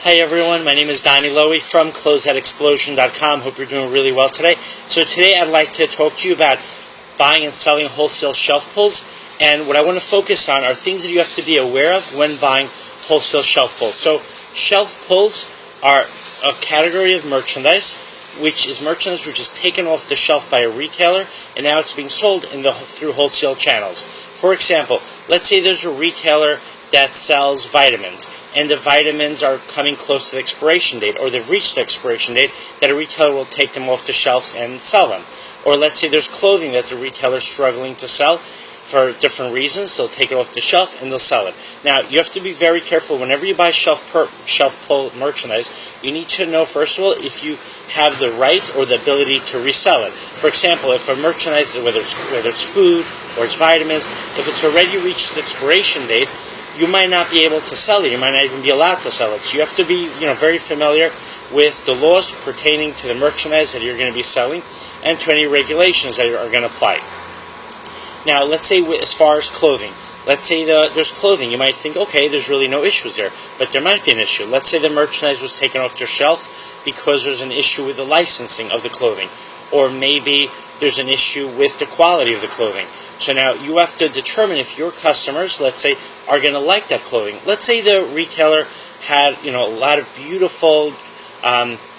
Hi everyone, my name is Donny Lowy from Closeout Hope you're doing really well today. So today I'd like to talk to you about buying and selling wholesale shelf pulls, and what I want to focus on are things that you have to be aware of when buying wholesale shelf pulls. So shelf pulls are a category of merchandise which is taken off the shelf by a retailer, and now it's being sold through wholesale channels. For example, let's say there's a retailer that sells vitamins, and the vitamins are coming close to the expiration date, or they've reached the expiration date, that a retailer will take them off the shelves and sell them. Or let's say there's clothing that the retailer is struggling to sell for different reasons, they'll take it off the shelf and they'll sell it. Now, you have to be very careful whenever you buy shelf pull merchandise. You need to know, first of all, if you have the right or the ability to resell it. For example, if a merchandise, whether it's food or it's vitamins, if it's already reached the expiration date, you might not be able to sell it. You might not even be allowed to sell it. So you have to be, very familiar with the laws pertaining to the merchandise that you're going to be selling and to any regulations that are going to apply. Now, let's say as far as clothing. Let's say there's clothing. You might think, okay, there's really no issues there, but there might be an issue. Let's say the merchandise was taken off your shelf because there's an issue with the licensing of the clothing, or maybe there's an issue with the quality of the clothing. So now you have to determine if your customers, let's say, are going to like that clothing. Let's say the retailer had, a lot of beautiful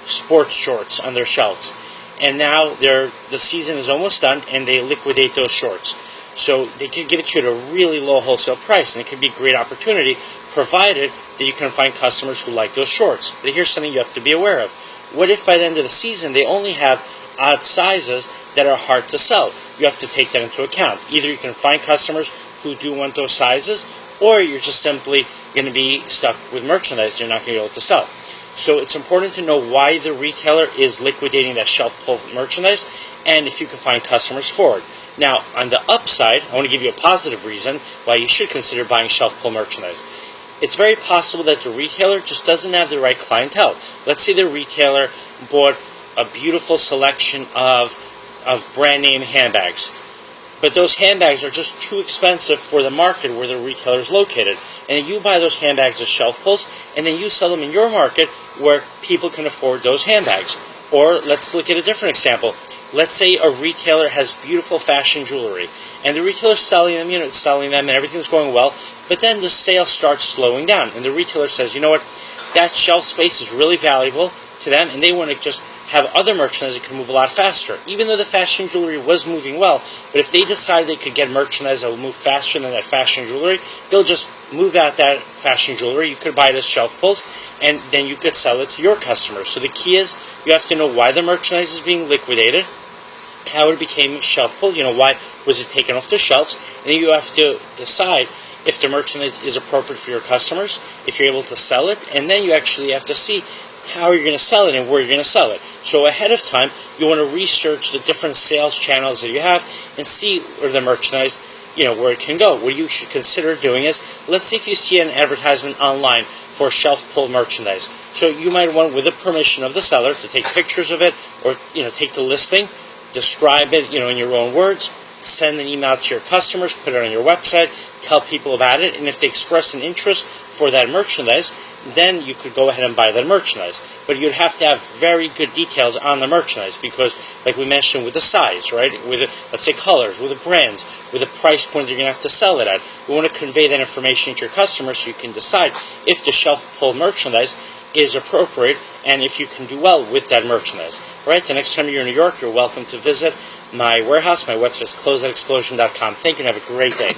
sports shorts on their shelves, and now the season is almost done, and they liquidate those shorts. So they could give it to you at a really low wholesale price, and it could be a great opportunity, provided that you can find customers who like those shorts. But here's something you have to be aware of. What if by the end of the season they only have odd sizes that are hard to sell? You have to take that into account. Either you can find customers who do want those sizes, or you're just simply going to be stuck with merchandise you're not going to be able to sell. So it's important to know why the retailer is liquidating that shelf pull merchandise, and if you can find customers for it. Now, on the upside, I want to give you a positive reason why you should consider buying shelf pull merchandise. It's very possible that the retailer just doesn't have the right clientele. Let's say the retailer bought a beautiful selection of brand name handbags, but those handbags are just too expensive for the market where the retailer is located, and then you buy those handbags as shelf pulls, and then you sell them in your market where people can afford those handbags. Or let's look at a different example. Let's say a retailer has beautiful fashion jewelry, and the retailer's selling them, and everything's going well, but then the sales starts slowing down, and the retailer says, you know what, that shelf space is really valuable to them, and they want to just have other merchandise that can move a lot faster. Even though the fashion jewelry was moving well, but if they decide they could get merchandise that will move faster than that fashion jewelry, they'll just move out that fashion jewelry. You could buy it as shelf pulls, and then you could sell it to your customers. So the key is you have to know why the merchandise is being liquidated, how it became shelf pull, why was it taken off the shelves, and then you have to decide if the merchandise is appropriate for your customers, if you're able to sell it, and then you actually have to see how you're going to sell it and where you're going to sell it. So ahead of time, you want to research the different sales channels that you have and see where the merchandise, where it can go. What you should consider doing is, let's say if you see an advertisement online for shelf pull merchandise. So you might want, with the permission of the seller, to take pictures of it, or, take the listing, describe it, in your own words, send an email to your customers, put it on your website, tell people about it, and if they express an interest for that merchandise, then you could go ahead and buy that merchandise. But you'd have to have very good details on the merchandise, because, like we mentioned, with the size, right? With the, let's say, colors, with the brands, with the price point you're going to have to sell it at. You want to convey that information to your customers so you can decide if the shelf pull merchandise is appropriate and if you can do well with that merchandise. All right, the next time you're in New York, you're welcome to visit my warehouse. My website is closeoutexplosion.com. Thank you and have a great day.